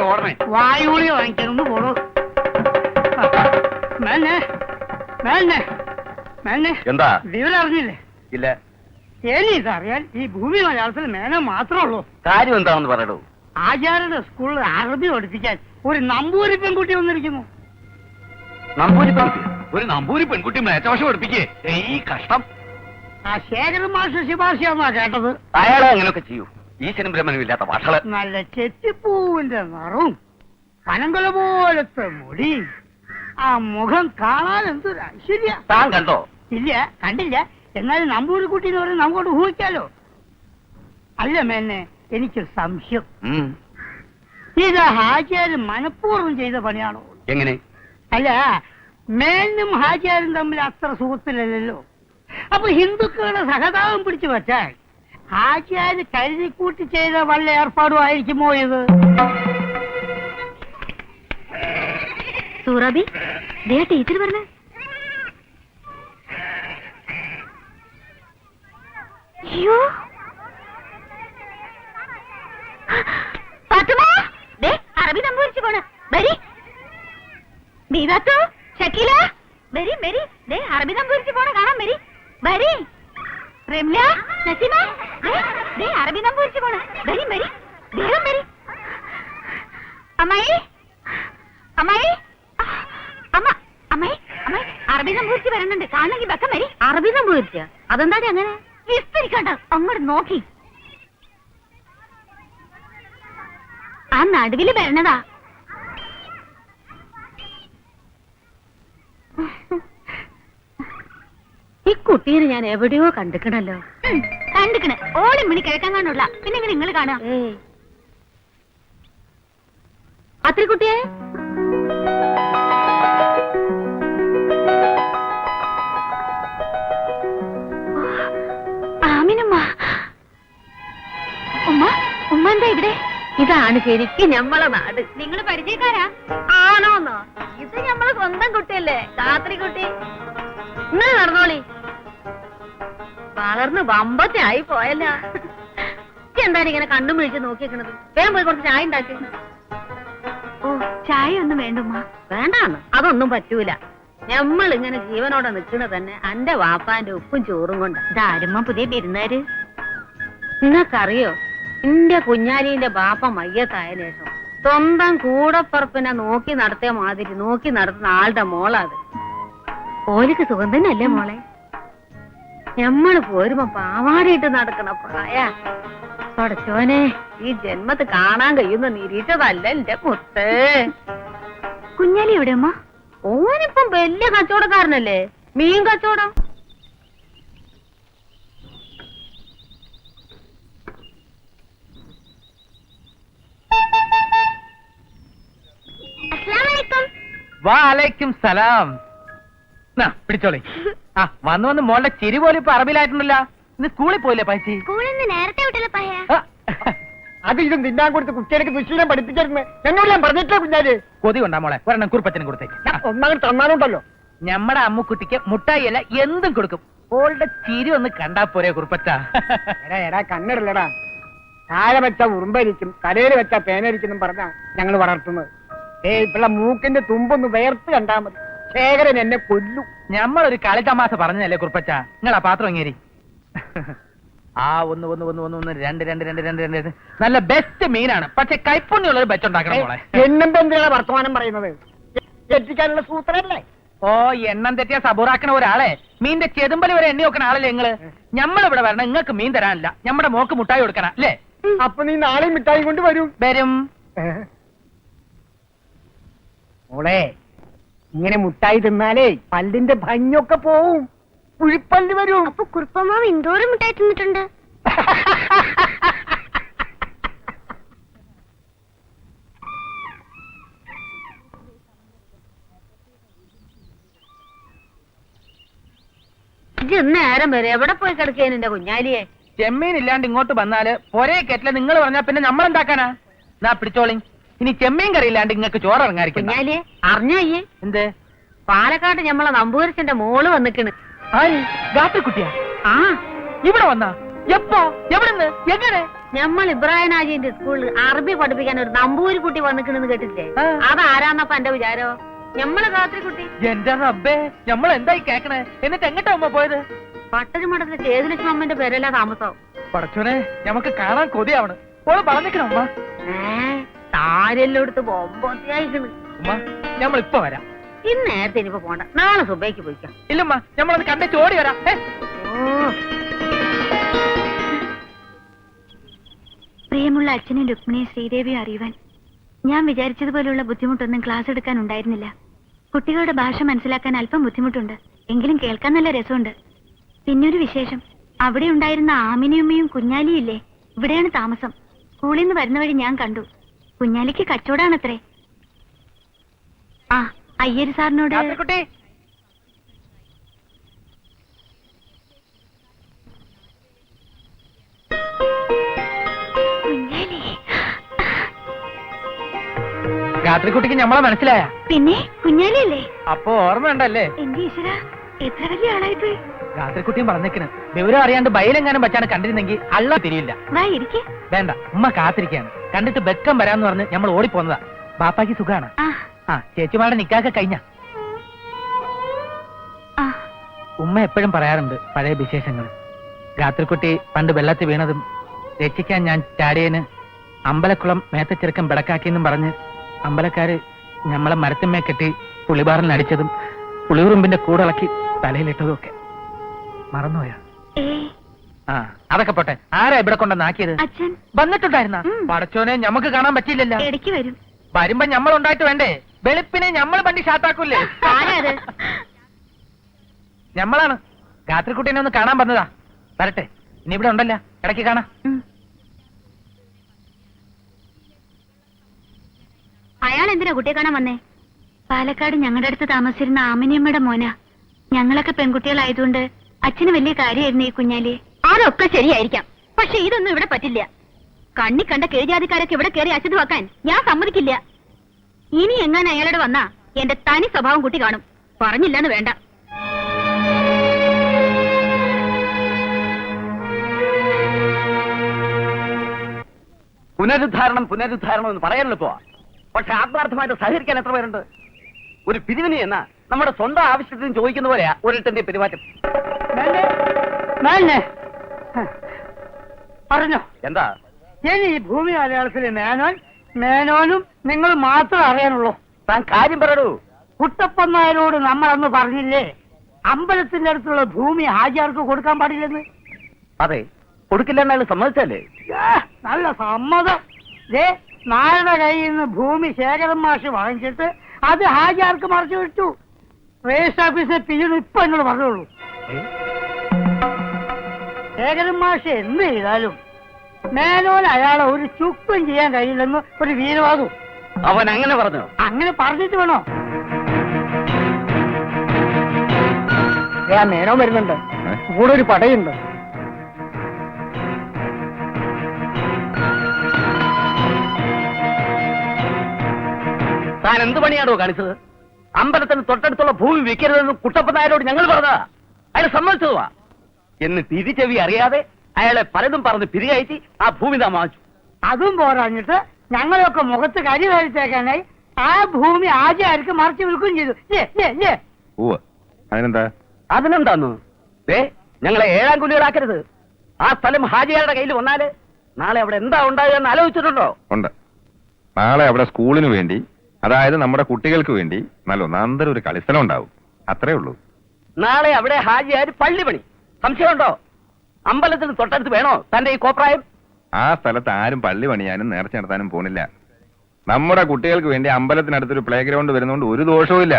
ഓടണേ? വായുളി വാങ്ങിക്കണമെന്ന് പോടോ. എന്താ വിവരം അറിഞ്ഞില്ലേ? ഇല്ല. എനിക്കറിയാൻ ഈ ഭൂമി മലയാളത്തിൽ മേന മാത്രമേ ഉള്ളൂ. കാര്യം എന്താണെന്ന് പറയടൂ. ആചാര്യയുടെ സ്കൂളിൽ അറബി പഠിപ്പിക്കാൻ ഒരു നമ്പൂരി പെൺകുട്ടി വന്നിരിക്കുന്നു. നമ്പൂരി പെൺകുട്ടി? ഒരു നമ്പൂരി പെൺകുട്ടി മേച്ചവശം പഠിപ്പിക്കേ? ഈ കഷ്ടം. ആ ശേഖരൻ മാഷ് ശുപാർശയാന്നാ കേട്ടത്. അയാളെ അങ്ങനെയൊക്കെ ചെയ്യൂ. ഈശ്വരൻ ബ്രഹ്മനും ഇല്ലാത്ത ഭാഷകള്. നല്ല ചെത്തിപ്പൂവിന്റെ നിറവും പനങ്കുല പോലത്തെ മുടി, ആ മുഖം കാണാൻ എന്തൊരു ഐശ്വര്യ. താൻ കണ്ടോ? ഇല്ല, കണ്ടില്ല. എന്നാലും നമ്പൂരിക്കുട്ടി എന്ന് പറയുന്നത് നമുക്കോട്ട് ഊഹിക്കാലോ. അല്ല മേന്നെ, എനിക്കൊരു സംശയം. ഇത് ഹാജിയാരും മനഃപൂർവ്വം ചെയ്ത പണിയാണോ? എങ്ങനെ? അല്ല, മേനും ഹാജിയാരും തമ്മിൽ അത്ര സുഹൃത്തിലല്ലോ. അപ്പൊ ഹിന്ദുക്കളുടെ സഹതാപം പിടിച്ചു വെച്ചാൽ ഹാജിയാര് കരുതിക്കൂട്ടി ചെയ്ത വല്ല ഏർപ്പാടും ആയിരിക്കുമോ ഇത്? സൂറാബി, ടീച്ചർ പറഞ്ഞ അയ്യോ അറബി നമ്പൂരിച്ചു പോണ്. ബരി ബീവാത്തോ ഷക്കീല, ബരി ബരി, അറബി നമ്പൂരിച്ചു പോണ കാണാൻ. ബരി ബരി, റെംല, നസീമ, അറബി നമ്പൂരിച്ചു പോണ. ബരി ബരി, വേഗം ബരി. അമ്മായി അമ്മായി അമ്മ, അമ്മായി അമ്മായി, അറബി നമ്പൂരിച്ച് വരുന്നുണ്ട്. കാണണമെങ്കിൽ ബക്കം വരി. അറബി നമ്പൂരിച്ച? അതെന്താ അങ്ങനെ? വിസ്തരിക്കണ്ട, അങ്ങോട്ട് നോക്കി. ആ നടുവില് വരണതാ. ഈ കുട്ടീനെ ഞാൻ എവിടെയോ കണ്ടിക്കണല്ലോ. കണ്ടിക്കണ്, ഓളി മണി കിഴക്കാൻ കാണുള്ള. പിന്നെ എങ്ങനെ നിങ്ങൾ കാണാം? അത്ര കുട്ടിയെ ആമിനുമ്മ, ഉമ്മ ഉമ്മ എന്താ ഇവിടെ? ഇതാണ് ശരിക്കും ഞമ്മളെ നാട്. നിങ്ങൾ പരിചയക്കാരാ? ആണോന്നോ? ഇത് ഞമ്മളെ സ്വന്തം കുട്ടിയല്ലേ, രാത്രി കുട്ടി. നിങ്ങൾ നടന്നോളി. വളർന്ന് വമ്പത്തെ ആയി പോയല്ല. എന്താണ് ഇങ്ങനെ കണ്ണും വിളിച്ച് നോക്കിയേക്കണത്? വേഗം പോയി കുറച്ച് ചായ ഉണ്ടാക്കി. ഓ, ചായ ഒന്നും വേണ്ടുമ്മ. വേണ്ടാന്ന്? അതൊന്നും പറ്റൂല. ഞമ്മൾ ഇങ്ങനെ ജീവനോടെ നിൽക്കുന്നത് തന്നെ എന്റെ വാപ്പാന്റെ ഉപ്പും ചോറും കൊണ്ട്. ഇതാരുമ്മ പുതിയ വിരുന്നാര്? നിങ്ങൾക്കറിയോ, എന്റെ കുഞ്ഞാലിന്റെ ബാപ്പ മയ്യത്തായ ശേഷം സ്വന്തം കൂടപ്പറപ്പിനെ നോക്കി നടത്തിയ മാതിരി നോക്കി നടത്തുന്ന ആളുടെ മോളാത്. ഓലിക്ക് സുഖം തന്നെയല്ലേ മോളെ? ഞമ്മള് പോരുമ്പോ പാവാടിയിട്ട് നടക്കണ പ്രായ. പടച്ചോനെ, ഈ ജന്മത്ത് കാണാൻ കഴിയുന്ന നിരീക്ഷതല്ല എന്റെ മുത്ത്. കുഞ്ഞാലി എവിടെ അമ്മ? ഓനിപ്പം വലിയ കച്ചവടക്കാരനല്ലേ, മീൻ കച്ചവടം. വാലൈക്കും സലാം. പിടിച്ചോളി. ആ വന്ന് വന്ന് മോളുടെ ചിരി പോലും ഇപ്പൊ അറബിലായിട്ടുണ്ടല്ലോ. ഇന്ന് സ്കൂളിൽ പോയില്ലേ പൈസി? നേരത്തെ വിട്ടല്ലോ പയ്യ. അത് ഇതും തിന്നാൻ കൊടുത്ത് കുട്ടികൾക്ക് ദുശീലം പഠിപ്പിച്ചിരുന്നു എന്നോട് ഞാൻ പറഞ്ഞിട്ടില്ല കുഞ്ഞാല്. കൊതി കൊണ്ടാ മോളെ, ഒരെണ്ണം കുറുപ്പച്ചനും കൊടുത്തേക്ക്. ഒന്നാമത് തന്നാനുണ്ടല്ലോ. ഞമ്മടെ അമ്മുക്കുട്ടിക്ക് മുട്ടായി അല്ല എന്തും കൊടുക്കും. ഓളുടെ ചിരി ഒന്ന് കണ്ടാ പോരെ കുറുപ്പച്ച? എടാ കണ്ണിടലടാ. താഴെ വെച്ച ഉറുമ്പരിക്കും തലയിൽ വെച്ച പേനരിക്കും പറഞ്ഞാ ഞങ്ങൾ വളർത്തുന്നത്. ഇപ്പള്ള മൂക്കിന്റെ തുമ്പൊന്ന് വേർത്ത് കണ്ടാ മതി, ശേഖരൻ എന്നെ കൊല്ലു. ഞമ്മളൊരു കളിത്തമാശ പറഞ്ഞല്ലേ കുറുപ്പച്ച? നിങ്ങളാ പാത്രം ഇങ്ങേരി. ആ ഒന്ന് ഒന്ന് ഒന്ന് ഒന്ന് ഒന്ന് രണ്ട് രണ്ട് രണ്ട് രണ്ട് രണ്ട് നല്ല ബെസ്റ്റ് മീനാണ്. പക്ഷെ കൈപ്പുണ്യുള്ള ഒരു ബെച്ച് ഉണ്ടാക്കണം മോളെ. എണ്ണം എന്തിനാണ് വർത്തമാനം പറയുന്നത്? എത്തിക്കാനുള്ള സൂത്രല്ലേ? ഓ, എണ്ണം തെറ്റിയ സബൂറാക്കണ ഒരാളെ മീന്റെ ചെതുമ്പല് വരെ എണ്ണി വെക്കണ ആളല്ലേ നിങ്ങള്? ഞമ്മളിവിടെ വരണം, നിങ്ങൾക്ക് മീൻ തരാനില്ല. നമ്മുടെ മോക്ക് മുട്ടായി കൊടുക്കണം അല്ലേ? അപ്പൊ നീ നാളെ മിഠായി കൊണ്ട് വരും. മോളെ, ഇങ്ങനെ മുട്ടായി തിന്നാലേ പല്ലിന്റെ ഭംഗിയൊക്കെ പോവും, കുഴിപ്പല്ല് വരും. അപ്പൊ കുറുപ്പമാവ് എന്തോരം മിഠായി തിന്നിട്ടുണ്ട്. നേരം വരെ എവിടെ പോയി കിടക്കേന് എന്റെ കുഞ്ഞാലിയെ? ചെമ്മീൻ ഇല്ലാണ്ട് ഇങ്ങോട്ട് വന്നാല് പൊരേ കെറ്റില് നിങ്ങൾ പറഞ്ഞാ പിന്നെ നമ്മളെന്താക്കാനാ? എന്നാ പിടിച്ചോളി. ഇനി ചെമ്മീൻ കറി ഇല്ലാണ്ട് ഇങ്ങക്ക് ചോറിറങ്ങായിരിക്കും. കുഞ്ഞാലിയെ അറിഞ്ഞോയ്യേ? എന്ത്? പാലക്കാട് ഞമ്മളെ നമ്പൂരിച്ചന്റെ മോള് വന്നിക്കണ്. ഗാത്രിക്കുട്ടിയാ? ആ, ഇവിടെ വന്നാ? എപ്പോ എവിടുന്ന് എങ്ങനെ? നമ്മൾ ഇബ്രാഹിം ഹാജിന്റെ സ്കൂളിൽ അറബി പഠിപ്പിക്കാൻ ഒരു നമ്പൂരി കുട്ടി വന്നിക്കണെന്ന് കേട്ടില്ലേ? ആ. അതാരാന്നപ്പ എന്റെ വിചാരോ? ഞമ്മള് രാത്രി കുട്ടി. എന്റെ റബ്ബേ, നമ്മൾ എന്തായി കേക്കണേ? എന്നിട്ട് എങ്ങോട്ടാ ഉമ്മ പോയത്? പട്ടണ മഠത്തിലെ ചേതുലക്ഷ്മി അമ്മന്റെ പേരല്ല താമസം. പടച്ചോനെ, നമുക്ക് കാണാൻ കൊതിയാവണ്. ഓള് പറഞ്ഞിക്കണ ഉമ്മ. താരെല്ലാം എടുത്ത് ബൊമ്പൊത്തിയായിക്കണ്. ഉമ്മ, നമ്മൾ ഇപ്പൊ വരാം. ഇന്ന് നേരത്തെ ഇനിയിപ്പോ പോണ്ട, നാളെ സുബൈക്ക് പോയിക്കാം. ഇല്ലമ്മ, നമ്മളത് കണ്ടേ ചോടി വരാം. പ്രിയമുള്ള അച്ഛനും രുക്മിണിയും ശ്രീദേവിയും അറിയുവാൻ ഞാൻ വിചാരിച്ചതുപോലെയുള്ള ബുദ്ധിമുട്ടൊന്നും ക്ലാസ് എടുക്കാൻ ഉണ്ടായിരുന്നില്ല. കുട്ടികളുടെ ഭാഷ മനസ്സിലാക്കാൻ അല്പം ബുദ്ധിമുട്ടുണ്ട്, എങ്കിലും കേൾക്കാൻ നല്ല രസമുണ്ട്. പിന്നൊരു വിശേഷം, അവിടെ ഉണ്ടായിരുന്ന ആമിനിയമ്മയും കുഞ്ഞാലിയും ഇല്ലേ, ഇവിടെയാണ് താമസം. സ്കൂളിൽ നിന്ന് വരുന്ന വഴി ഞാൻ കണ്ടു. കുഞ്ഞാലിക്ക് കച്ചവടാണത്രേ. ആ, അയ്യര് സാറിനോട് കുട്ടി, കുഞ്ഞാലി. രാത്രിക്കുട്ടിക്ക് നമ്മളെ മനസ്സിലായ? പിന്നെ കുഞ്ഞാലിയല്ലേ? അപ്പൊ ഓർമ്മയുണ്ടല്ലേ? എന്റെ ഈശ്വര, എത്ര വലിയ ആളായിപ്പോയി. രാത്രിക്കുട്ടിയും പറഞ്ഞേക്കണ്, വിവരം അറിയാണ്ട് ബയലെങ്ങാനും വെച്ചാണ് കണ്ടിരുന്നെങ്കിൽ അള്ള തിരിയില്ല. വാ ഇരിക്കെ. വേണ്ട, ഉമ്മ കാത്തിരിക്കാണ്. കണ്ടിട്ട് ബെക്കം വരാന്ന് പറഞ്ഞ് നമ്മൾ ഓടിപ്പോന്നതാ. ബാപ്പാക്ക് സുഖാണ്. ആ, ചേച്ചിമാരുടെ നിക്കാക്ക കഴിഞ്ഞ. ഉമ്മ എപ്പോഴും പറയാറുണ്ട് പഴയ വിശേഷങ്ങൾ. രാത്രിക്കുട്ടി പണ്ട് വെള്ളത്തിൽ വീണതും രക്ഷിക്കാൻ ഞാൻ ചാടിയന് അമ്പലക്കുളം മേത്തച്ചെറുക്കം ബെടക്കാക്കിയെന്നും പറഞ്ഞ് അമ്പലക്കാര് ഞമ്മളെ മരത്തിന്മേ കെട്ടി പുളിബാറിൽ അടിച്ചതും പുളിയുറുമ്പിന്റെ കൂടിളക്കി തലയിലിട്ടതും ഒക്കെ മറന്നുപോയാ? ആ, അതൊക്കെ പോട്ടെ. ആരാ ഇവിടെ കൊണ്ടുവന്നാക്കിയത്? അച്ഛൻ വന്നിട്ടുണ്ടായിരുന്ന? പടച്ചോനെ, ഞമ്മക്ക് കാണാൻ പറ്റിയില്ലല്ലോ. ഇടയ്ക്ക് വരും. വരുമ്പോ ഞമ്മൾ ഉണ്ടായിട്ട് വേണ്ടേ? വെളുപ്പിനെ ഞമ്മൾ വണ്ടി ഷാത്താക്കൂല്ലേ? ആരാത്? ഞമ്മളാണ്. രാത്രിക്കുട്ടീനെ ഒന്ന് കാണാൻ വന്നതാ. വരട്ടെ, ഇനി ഇവിടെ ഉണ്ടല്ലോ, ഇടയ്ക്ക് കാണാം. അയാൾ എന്തിനാ കുട്ടിയെ കാണാൻ വന്നേ? പാലക്കാട് ഞങ്ങളുടെ അടുത്ത് താമസിച്ചിരുന്ന ആമിനിയമ്മയുടെ മോനാ. ഞങ്ങളൊക്കെ പെൺകുട്ടികളായതുകൊണ്ട് അച്ഛന് വലിയ കാര്യമായിരുന്നു ഈ കുഞ്ഞാലി. അതൊക്കെ ശരിയായിരിക്കാം, പക്ഷെ ഇതൊന്നും ഇവിടെ പറ്റില്ല. കണ്ണി കണ്ട കീഴ്ജാതിക്കാരൊക്കെ ഇവിടെ കയറി അശുദ്ധമാക്കാൻ ഞാൻ സമ്മതിക്കില്ല. ഇനി എങ്ങനെ അയാളോട് വന്നാ എന്റെ തനി സ്വഭാവം കുട്ടി കാണും. പറഞ്ഞില്ലെന്ന് വേണ്ട. പുനരുദ്ധാരണം പുനരുദ്ധാരണം എന്ന് പറയാൻ എളുപ്പമാ, പക്ഷെ ആത്മാർത്ഥമായിട്ട് സഹകരിക്കാൻ എത്ര പേരുണ്ട്? ഒരു പിരിവിന് എന്ന നമ്മുടെ സ്വന്തം ആവശ്യത്തിന് ചോദിക്കുന്ന പോലെയാ ഒരിട്ടന്റെ പെരുമാറ്റം. പറഞ്ഞോ എന്താ? ഇനി ഈ ഭൂമി മലയാളത്തിലെ മേനോനും നിങ്ങൾ മാത്രം അറിയാനുള്ളൂ. താൻ കാര്യം പറയൂ. കുട്ടപ്പൻ നായരോട് നമ്മൾ അന്ന് പറഞ്ഞില്ലേ അമ്പലത്തിന്റെ അടുത്തുള്ള ഭൂമി ഹാജിയാർക്ക് കൊടുക്കാൻ പാടില്ലെന്ന്? അതെ, കൊടുക്കില്ലെന്ന് അയാൾ സമ്മതിച്ചല്ലേ? നല്ല സമ്മതം. നായരുടെ കയ്യിൽ നിന്ന് ഭൂമി ശേഖരൻ മാഷ് വാങ്ങിച്ചിട്ട് അത് ഹാജിയാർക്ക് മറിച്ചു വിട്ടു. രജിസ്റ്റർ ഓഫീസിൽ പിന്നീട് ഇപ്പൊ എന്നോട് പറഞ്ഞോളൂ. ശേഖരൻ മാഷ് എന്ത് ചെയ്താലും മേനോൻ അയാളെ ഒരു ചുക്കും ചെയ്യാൻ കഴിയില്ലെന്ന് ഒരു വീരവാദവും. അവൻ അങ്ങനെ പറഞ്ഞു? അങ്ങനെ പറഞ്ഞിട്ട് വേണോ? മേനോൻ വരുന്നുണ്ട്, കൂടെ ഒരു പടയുണ്ട്. താൻ എന്ത് പണിയാണോ കാണിച്ചത്? അമ്പലത്തിന് തൊട്ടടുത്തുള്ള ഭൂമി വിൽക്കരുതെന്ന് കുട്ടപ്പൻ നായരോട് ഞങ്ങൾ പറഞ്ഞതാ. അയാൾ സമ്മതിച്ചതുവാ. എന്ന് തിരിച്ചെവി അറിയാതെ അയാളെ പലതും പറഞ്ഞ് പിരികയറ്റി ആ ഭൂമി താൻ വാങ്ങിച്ചു. അതും പോരാഞ്ഞിട്ട് ഞങ്ങളൊക്കെ മുഖത്ത് കരി കഴിച്ചേക്കാനായി ആ ഭൂമി ആചാര്യർക്ക് മറിച്ച് വിൽക്കുകയും ചെയ്തു. അതിനെന്താ? അതിനെന്താന്നു? ഞങ്ങളെ ഏഴാം കുലികളാക്കരുത്. ആ സ്ഥലം ഹാജിയാരുടെ കയ്യിൽ വന്നാല് നാളെ അവിടെ എന്താ ഉണ്ടാകുക എന്ന് ആലോചിച്ചിട്ടുണ്ടോ? ഉണ്ട്. നാളെ അവിടെ സ്കൂളിന് വേണ്ടി, അതായത് നമ്മുടെ കുട്ടികൾക്ക് വേണ്ടി നല്ല ഒന്നാന്തരം ഒരു കളിസ്ഥലം ഉണ്ടാവും. അത്രേ ഉള്ളൂ. നാളെ അവിടെ ഹാജിയാര് പള്ളി പണി. സംശയമുണ്ടോ? അമ്പലത്തിന് തൊട്ടടുത്ത് വേണോ തന്റെ ഈ കോപ്രായം? ആ സ്ഥലത്ത് ആരും പള്ളി പണിയാനും നേർച്ച നടത്താനും പോണില്ല. നമ്മുടെ കുട്ടികൾക്ക് വേണ്ടി അമ്പലത്തിനടുത്തൊരു പ്ലേ ഗ്രൗണ്ട് വരുന്നതുകൊണ്ട് ഒരു ദോഷവും ഇല്ല.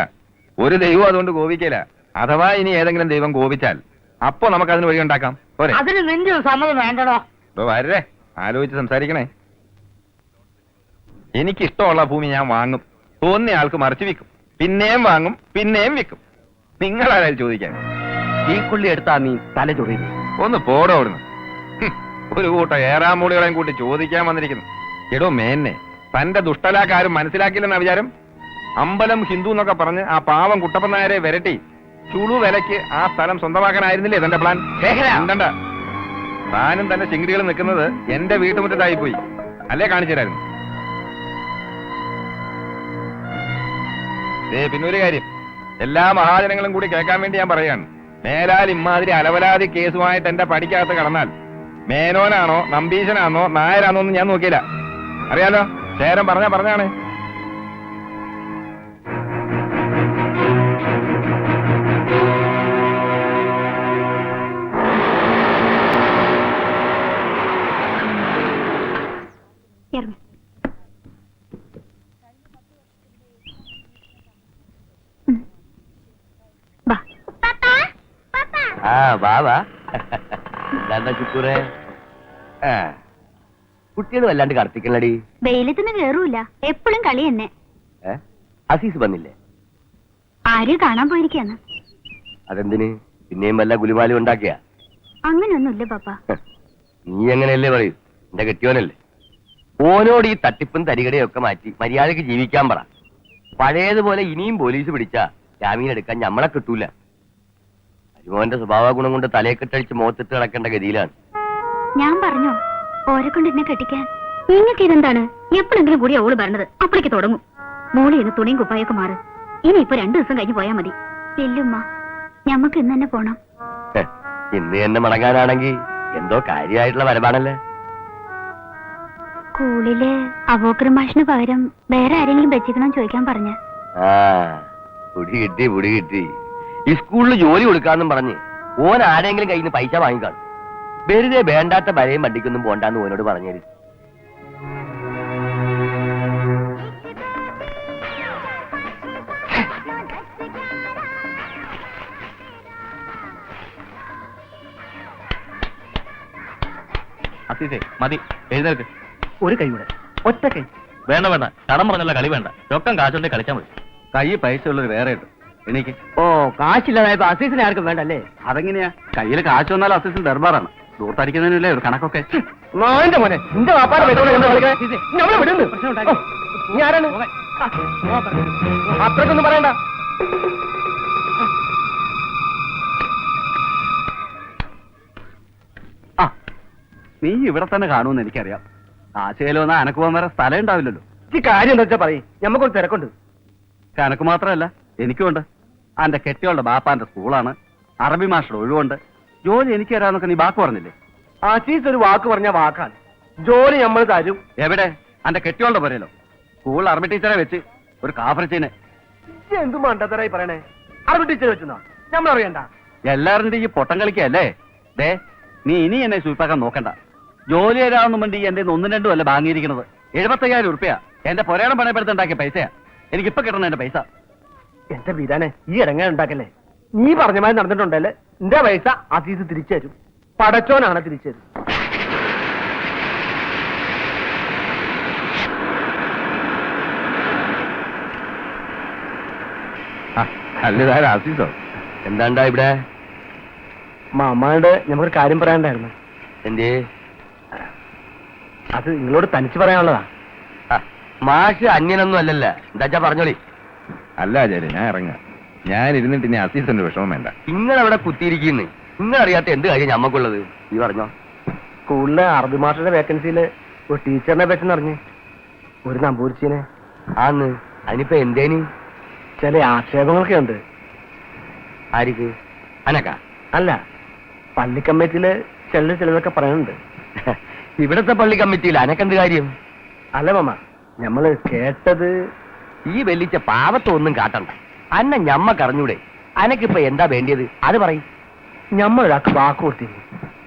ഒരു ദൈവം അതുകൊണ്ട് കോപിക്കില്ല. അഥവാ ഇനി ഏതെങ്കിലും ദൈവം കോപിച്ചാൽ അപ്പൊ നമുക്ക് അതിന് വഴി ഉണ്ടാക്കാം. പോരെ? അതിന് നിന്റെ സമ്മതം വേണ്ടടോ. വരേ, ആലോചിച്ച് സംസാരിക്കണേ. എനിക്കിഷ്ടമുള്ള ഭൂമി ഞാൻ വാങ്ങും. തോന്നിയ ആൾക്ക് മറിച്ച് വിൽക്കും. പിന്നെയും വാങ്ങും, പിന്നെയും വിൽക്കും. നിങ്ങളാരും ചോദിക്കാൻ? ഈ കുള്ളി എടുത്താ നീ തല ചൊറിയുന്നു. ഒന്ന് പോടോ അവിടുന്ന്. ഒരു കൂട്ടം ഏറാമൂളികളെയും കൂട്ടി ചോദിക്കാൻ വന്നിരിക്കുന്നു. എടോ മേന്നെ, തന്റെ ദുഷ്ടലാക്കാരും മനസ്സിലാക്കില്ലെന്ന വിചാരം? അമ്പലം ഹിന്ദു എന്നൊക്കെ പറഞ്ഞ് ആ പാവം കുട്ടപ്പൻ നായരെ വിരട്ടി ചുളു വിലക്ക് ആ സ്ഥലം സ്വന്തമാക്കാനായിരുന്നില്ലേ തന്റെ പ്ലാൻ? ശേഖരാ. ഉണ്ടണ്ട. താനും തന്നെ ചിങ്കിടികൾ നിൽക്കുന്നത് എന്റെ വീട്ടുമുറ്റത്തായി പോയി. അല്ലേ കാണിച്ചു തരായിരുന്നു. പിന്നൊരു കാര്യം, എല്ലാ മഹാജനങ്ങളും കൂടി കേൾക്കാൻ വേണ്ടി ഞാൻ പറയാണ്. മേലാൽ ഇമാതിരി അലവലാതി കേസുമായിട്ട് എന്റെ പടിക്കകത്ത് കടന്നാൽ മേനോനാണോ നമ്പീശനാണോ നായരാണോ എന്ന് ഞാൻ നോക്കിയില്ല. അറിയാലോ, ശേരം പറഞ്ഞാണ്. ഇറങ്ങ്. വാ. വാ എന്താ ചുക്കൂറെ? കുട്ടികൾ വല്ലാണ്ട് കടത്തിക്കണടി. വെയിലത്തിന് കേറൂല, എപ്പോഴും കളി തന്നെ. അസീസ് വന്നില്ലേ? ആര് കാണാൻ പോയിരിക്കാന്ന്? അതെന്തിന്? പിന്നെയും വല്ല ഗുലിമാലും ഉണ്ടാക്കിയ? അങ്ങനെയൊന്നുമില്ല പാപ്പ. നീ എങ്ങനെയല്ലേ പറയൂ, എന്റെ കെട്ടിയോനല്ലേ. ഓനോട് ഈ തട്ടിപ്പും തരികടയൊക്കെ മാറ്റി മര്യാദക്ക് ജീവിക്കാൻ പറ. പഴയതുപോലെ ഇനിയും പോലീസ് പിടിച്ചാ ജാമീൻ എടുക്കാൻ ഞമ്മളെ കിട്ടൂല. അരുമോന്റെ സ്വഭാവ ഗുണം കൊണ്ട് തലയെ കെട്ടടിച്ച് മുഖത്തിട്ട് കിടക്കേണ്ട ഗതിയിലാണ്. ഞാൻ പറഞ്ഞോ ഓരെ കൊണ്ട് എന്നെ കെട്ടിക്കാൻ? നിങ്ങൾക്ക് ഇതെന്താണ്? എപ്പോഴെങ്കിലും കൂടി അവള് പറഞ്ഞത് അപ്പോഴേക്ക് തുടങ്ങും. മോളി ഇന്ന് തുണിയും കുപ്പായൊക്കെ മാറ്. ഇനിയിപ്പോ 2 ദിവസം കഴിഞ്ഞ് പോയാ മതി. ഇല്ലുമ്മ, ഞമ്മക്ക് ഇന്ന് തന്നെ പോണം. ഇന്ന് തന്നെ മടങ്ങാനാണെങ്കിൽ എന്തോ കാര്യമായിട്ടുള്ള വരവാണല്ലേ. സ്കൂളില് അബൂക്കർ മാഷിന് പകരം വേറെ ആരെങ്കിലും വെച്ചിക്കണമെന്ന് ചോദിക്കാൻ പറഞ്ഞ. പുടി കിട്ടി. ഈ സ്കൂളിൽ ജോലി കൊടുക്കാന്നും പറഞ്ഞ് ഓൻ ആരെങ്കിലും കയ്യിൽ നിന്ന് പൈസ വാങ്ങിക്കാണും. വെറുതെ വേണ്ടാത്ത വരയും വണ്ടിക്കൊന്നും പോണ്ടാന്ന് ഓനോട് പറഞ്ഞേര്. അസീസേ മതി, എഴുന്നേൽക്ക്. ഒരു കൈയുടെ ഒറ്റ കൈ വേണ്ട കടം പറഞ്ഞുള്ള കളി വേണ്ട. ചൊക്കം കാശുണ്ടെ കളിച്ചാൽ മതി. കൈ പൈസ ഉള്ളത് വേറെ ഉണ്ട്. എനിക്ക് കാശില്ലാതായപ്പോ അസീസിനെ ആർക്കും വേണ്ടല്ലേ? അതെങ്ങനെയാ? കയ്യിൽ കാശ് വന്നാൽ അസീസിന് ദർബാറാണ്. ദൂർത്തടിക്കുന്നതിനല്ലേ ഒരു കണക്കൊക്കെ. മോന്റെ മോനെ നിന്റെ വാപ്പാടെ നീ ആരാണ്? അത്രക്കൊന്നും പറയണ്ട. നീ ഇവിടെ തന്നെ കാണുമെന്ന് എനിക്കറിയാം. ആശയിലോ എന്നാ അനക്ക് പോകാൻ വേറെ സ്ഥലം ഉണ്ടാവില്ലല്ലോ. ഈ കാര്യം എന്താ വെച്ചാ പറയും, ഞമ്മക്കൊരു തിരക്കുണ്ട്. കനക്ക് മാത്രമല്ല എനിക്കുണ്ട്. അന്റെ കെട്ടിയോളുടെ ബാപ്പാന്റെ സ്കൂളാണ്, അറബി മാസ്റ്റർ ഒഴിവുണ്ട്. ജോലി എനിക്ക് തരാന്നൊക്കെ നീ വാക്ക് പറഞ്ഞില്ലേ? അസീസ് ഒരു വാക്ക് പറഞ്ഞ വാക്കാണ്. ജോലി നമ്മൾ തരും. എവിടെ? അന്റെ കെട്ടിയോളുടെ പോരല്ലോ. സ്കൂളിൽ അറബി ടീച്ചറെ വെച്ച് ഒരു കാഫറിച്ചിനെ. എന്ത് മണ്ടത്തരായി പറയണേ? അറബി ടീച്ചർ വെച്ചോ? നമ്മളറിയണ്ട. എല്ലാവരും ഈ പൊട്ടം കളിക്കല്ലേ? ദേ, നീ ഇനി എന്നെ സൂപ്പാക്കാൻ നോക്കണ്ട. ജോലി തരാമെന്നും വേണ്ടി എന്റെ 1-2 അല്ല വാങ്ങിയിരിക്കുന്നത്. 75,000 ഉറുപ്പ്യ എന്റെ പൊരേണം പണയപ്പെടുത്തുണ്ടാക്കിയ പൈസയാ. എനിക്കിപ്പൊ കിട്ടണം എന്റെ പൈസ. എന്റെ വീരാനെ ഈ ഇടങ്ങാൻ ഉണ്ടാക്കല്ലേ. നീ പറഞ്ഞ മാതിരി നടന്നിട്ടുണ്ടല്ലേ, എന്റെ പൈസ അസീസ് തിരിച്ചു തരും. പടച്ചോനാണ് തിരിച്ചു തരും. അല്ല അസീസോ? എന്താണ്ടാ ഇവിടെ? മാമാണ്ട് ഞമ്മക്കൊരു കാര്യം പറയാനുണ്ടായിരുന്നു. എന്തേ? അത് നിങ്ങളോട് തനിച്ച് പറയാനുള്ളതാ. മാഷ് അന്യനൊന്നും അല്ലല്ല. എന്താച്ചാ പറഞ്ഞോളി. അല്ല ആചാര്യ, ഞാൻ ഇറങ്ങാം. ഞാൻ ഇരുന്നിട്ട് ഇനി അസീസിന്റെ വിഷമം വേണ്ട. നിങ്ങളവിടെ കുത്തിയിരിക്കുന്നു. നിങ്ങളറിയാത്ത എന്ത് കാര്യം ഞമ്മക്കുള്ളത്? നീ പറഞ്ഞോ. സ്കൂളിലെ അറബി മാസ്റ്ററുടെ വേക്കൻസിയില് ഒരു ടീച്ചറിനെ പറ്റി അറിഞ്ഞ്, ഒരു നമ്പൂരിച്ചിനെ. ആന്ന്. അതിനിപ്പോ എന്തേനി? ചില ആക്ഷേപങ്ങളൊക്കെ ഉണ്ട്. ആർക്ക്? അനക്ക? അല്ല, പള്ളി കമ്മിറ്റിയില് ചിലതൊക്കെ പറയുന്നുണ്ട്. ഇവിടത്തെ പള്ളി കമ്മിറ്റിയിൽ അനക്കെന്ത് കാര്യം? അല്ല മാമ, ഞമ്മള് കേട്ടത് ഈ വെല്ലിച്ച പാവത്തൊന്നും കാട്ടണ്ട. അന്ന ഞമ്മക്കറിഞ്ഞൂടെ? അനക്കിപ്പോ എന്താ വേണ്ടിയത് അത് പറയും. ഞമ്മളൊരാൾക്ക് വാക്ക് കൊടുത്തിരുന്നു.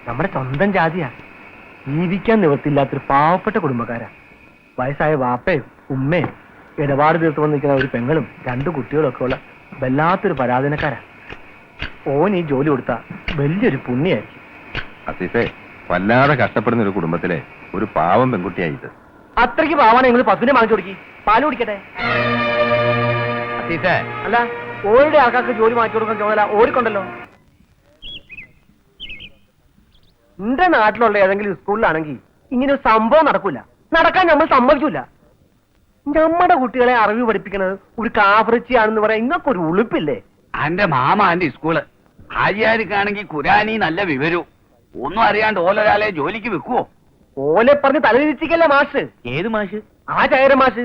നമ്മുടെ സ്വന്തം ജാതിയാ. ജീവിക്കാൻ നിവൃത്തിയില്ലാത്തൊരു പാവപ്പെട്ട കുടുംബക്കാരാ. വയസ്സായ വാപ്പയും ഉമ്മയും ഇടപാട് തീർത്ത് വന്നിരിക്കുന്ന ഒരു പെങ്ങളും 2 കുട്ടികളും ഒക്കെ ഉള്ള വല്ലാത്തൊരു പരാധീനക്കാരാ. ഓൻ ഈ ജോലി കൊടുത്താ വലിയൊരു പുണ്യായിരിക്കും. അസീസേ, വല്ലാതെ കഷ്ടപ്പെടുന്ന ഒരു കുടുംബത്തിലെ ഒരു പാവം പെൺകുട്ടിയായിട്ട്. അത്രയ്ക്ക് പാവാണ് നിങ്ങൾ പശുവിനെ വാങ്ങിച്ചു കൊടുക്കി. പാല് കുടിക്കട്ടെ. അസീസേ, അല്ല, ഓരുടെ ആൾക്കാർക്ക് ജോലി വാങ്ങിച്ചു കൊടുക്കാൻ ചുമതല ഓടിക്കൊണ്ടല്ലോ. എന്റെ നാട്ടിലുള്ള ഏതെങ്കിലും സ്കൂളിലാണെങ്കിൽ ഇങ്ങനെ ഒരു സംഭവം നടക്കൂല. നടക്കാൻ നമ്മൾ സമ്മതിക്കൂല. നമ്മുടെ കുട്ടികളെ അറിവ് പഠിപ്പിക്കുന്നത് ഒരു കാഫറിച്ചിയാണെന്ന് പറയാൻ ഇങ്ങക്കൊരു ഉളുപ്പില്ലേ? അന്റെ മാമ അന്റെ സ്കൂള് ആര്യാർക്കാണെങ്കിൽ ഖുരാനി നല്ല വിവരവും ഒന്നും അറിയാണ്ട് ഓലൊരാളെ ജോലിക്ക് വെക്കുവോ? ഓലെ പറഞ്ഞ് തലതിരിച്ചിക്കല്ലേ മാഷ്. ഏത് മാഷ്? ആ ചായര മാഷ്.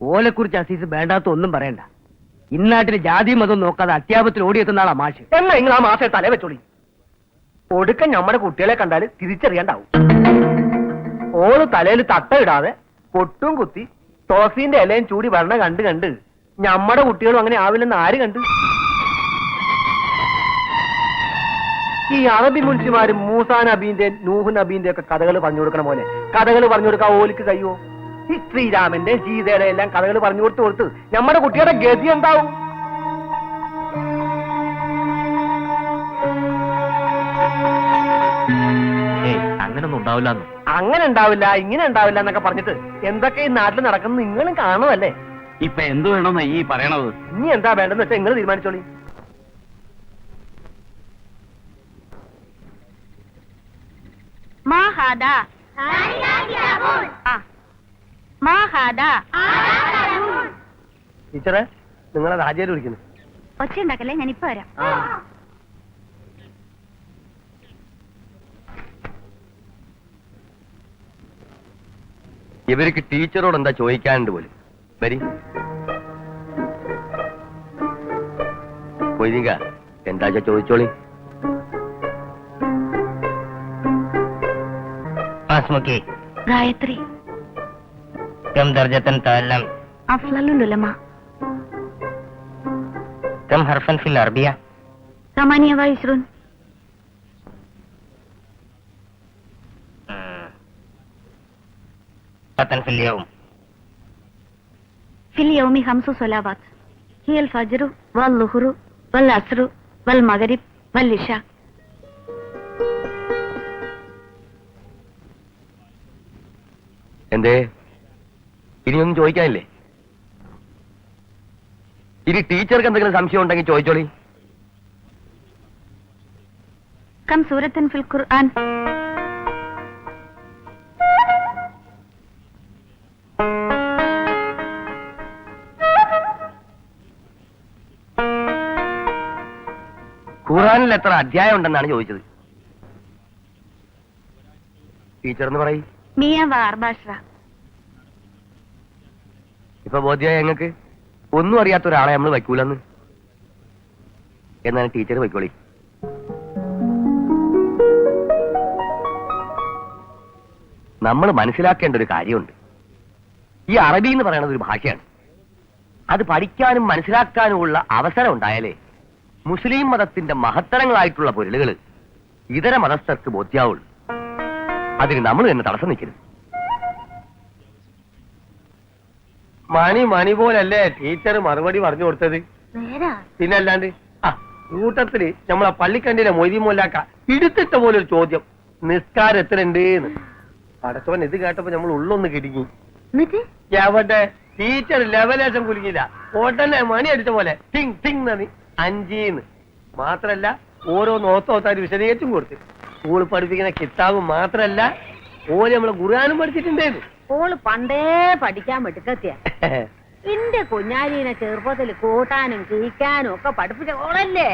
ഓലെ കുറിച്ച് അസീസ് വേണ്ടാത്ത ഒന്നും പറയണ്ട. ഇന്നാട്ടിലെ ജാതി മതം നോക്കാതെ അത്യാപത്തിൽ ഓടിയെത്തുന്ന ആളാ മാഷ്. എന്നാ നിങ്ങൾ ആ മാഷെ തല വെച്ചോളി. ഒടുക്കം നമ്മുടെ കുട്ടികളെ കണ്ടാൽ തിരിച്ചറിയാണ്ടാവും. ഓള് തലയിൽ തട്ട ഇടാതെ പൊട്ടും കുത്തി തോസീന്റെ ഇലയും ചൂടി വരണ കണ്ട് കണ്ട് നമ്മുടെ കുട്ടികളും അങ്ങനെ ആവില്ലെന്ന് ആര് കണ്ട്? ഈ അറബി മുൻഷിമാരും മൂസാ നബീന്റെ നൂഹ് നബീന്റെ ഒക്കെ കഥകൾ പറഞ്ഞു കൊടുക്കണ പോലെ കഥകൾ പറഞ്ഞു കൊടുക്കാൻ ഓലിക്ക് കഴിയോ? ഈ ശ്രീരാമന്റെ സീതയുടെ എല്ലാം കഥകൾ പറഞ്ഞു കൊടുത്ത് നമ്മുടെ കുട്ടിയുടെ ഗതി എന്താവും? അങ്ങനൊന്നും ഉണ്ടാവില്ല. അങ്ങനെ ഉണ്ടാവില്ല, ഇങ്ങനെ ഉണ്ടാവില്ല എന്നൊക്കെ പറഞ്ഞിട്ട് എന്തൊക്കെ ഈ നാട്ടിൽ നടക്കുന്നത് നിങ്ങളും കാണുമല്ലേ? ഇപ്പൊ എന്ത് വേണമെന്നാ ഈ പറയണത്? ഇനി എന്താ വേണ്ടെന്ന് വെച്ചാൽ നിങ്ങൾ തീരുമാനിച്ചോളി. ടീച്ചറെ, നിങ്ങളെ രാജേര് വിളിക്കുന്നു. ഒച്ച ഉണ്ടാക്കല്ലേ, ഞാനിപ്പോ വരാം. ഇവർക്ക് ടീച്ചറോട് എന്താ ചോദിക്കാനുണ്ട് പോലും. വരി പോയിക്ക, എന്താ ചോദിച്ചോളി. ഗായത്രി كم درجة تعلم؟ أفضل العلماء. كم حرفا في العربية؟ 28. في اليوم؟ في اليوم 5 صلوات هي الفجر والظهر والعصر والمغرب والعشاء. എന്തേ ഇനിയൊന്നും ചോദിക്കാനില്ലേ? ഇനി ടീച്ചർക്ക് എന്തെങ്കിലും സംശയം ഉണ്ടെങ്കിൽ ചോദിച്ചോളി. كم سورة في القرآن؟ ഖുർആനിൽ എത്ര അധ്യായം ഉണ്ടെന്നാണ് ചോദിച്ചത്. ടീച്ചർ എന്ന് പറയും. 114. ഇപ്പൊ ബോധ്യമായി ഞങ്ങൾക്ക് ഒന്നും അറിയാത്ത ഒരാളെ നമ്മൾ വയ്ക്കൂലെന്ന്. എന്നാണ് ടീച്ചർ വയ്ക്കോളി. നമ്മൾ മനസ്സിലാക്കേണ്ട ഒരു കാര്യമുണ്ട്. ഈ അറബി എന്ന് പറയുന്നത് ഒരു ഭാഷയാണ്. അത് പഠിക്കാനും മനസ്സിലാക്കാനുമുള്ള അവസരം ഉണ്ടായാലേ മുസ്ലിം മതത്തിന്റെ മഹത്തരങ്ങളായിട്ടുള്ള പൊരുളുകൾ ഇതര മതസ്ഥർക്ക് ബോധ്യാവുള്ളൂ. അതിന് നമ്മൾ തന്നെ തടസ്സം നിൽക്കരുത്. മണി പോലല്ലേ ടീച്ചർ മറുപടി പറഞ്ഞു കൊടുത്തത്? പിന്നെ അല്ലാണ്ട് കൂട്ടത്തില് നമ്മളെ പള്ളിക്കണ്ടിയിലെ മൊയ്തി മോലാക്ക ഇടുത്തിട്ട പോലൊരു ചോദ്യം, നിസ്കാരം എത്രയുണ്ട് എന്ന്. പടച്ചവൻ ഇത് കേട്ടപ്പോ നമ്മൾ ഉള്ളൊന്ന് കിടുങ്ങി. എവിടെ ടീച്ചർ ലെവലേശം കുലുങ്ങില്ല. ഉടനെ മണി അടിച്ച പോലെ ടിങ് ടിങ് നന്ദി 5 മാത്രല്ല ഓരോ നോത്തോത്താര് വിശദീകരിച്ചും കൊടുത്ത്. സ്കൂൾ പഠിപ്പിക്കുന്ന കിതാബ് മാത്രല്ല ഓര് നമ്മളെ ഖുർആനും പഠിച്ചിട്ടുണ്ടേന്ന്. ഓള് പണ്ടേ പഠിക്കാൻ എടുക്കത്തിയ എന്റെ കുഞ്ഞാലീനെ ചെറുപ്പത്തിൽ കൂട്ടാനും കീക്കാനും ഒക്കെ പഠിപ്പിച്ച ഓളല്ലേ.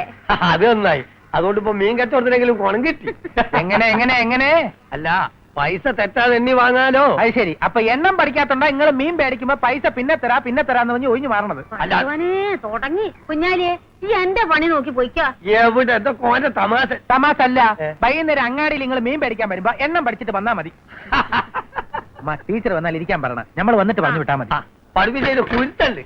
അത് നന്നായി. അതുകൊണ്ട് ഇപ്പൊ മീൻ കച്ചവടത്തിനെങ്കിലും കുണം കിട്ടി. എങ്ങനെ അല്ല, പൈസ തെറ്റാതെ എണ്ണി വാങ്ങാലോ. അത് ശരി. അപ്പൊ എണ്ണം പഠിക്കാത്തോണ്ടാ നിങ്ങൾ മീൻ പേടിക്കുമ്പോ പൈസ പിന്നെ തരാന്ന് പറഞ്ഞ് ഒഴിഞ്ഞു മാറണത്. തുടങ്ങി കുഞ്ഞാലിയെ ഈ എന്റെ പണി നോക്കി പോയിക്കാ. എവിടെ എന്താ കോന്റെ തമാശ അല്ല. വൈകുന്നേരം അങ്ങാടിയിൽ നിങ്ങൾ മീൻ പേടിക്കാൻ വരുമ്പോ എണ്ണം പഠിച്ചിട്ട് വന്നാ മതി. ടീച്ചർ വന്നാൽ ഇരിക്കാൻ പറയണം. നമ്മൾ വന്നിട്ട് പറഞ്ഞു വിട്ടാ മതി. പഠിപ്പിച്ചതിന് കുരുത്തുണ്ട്.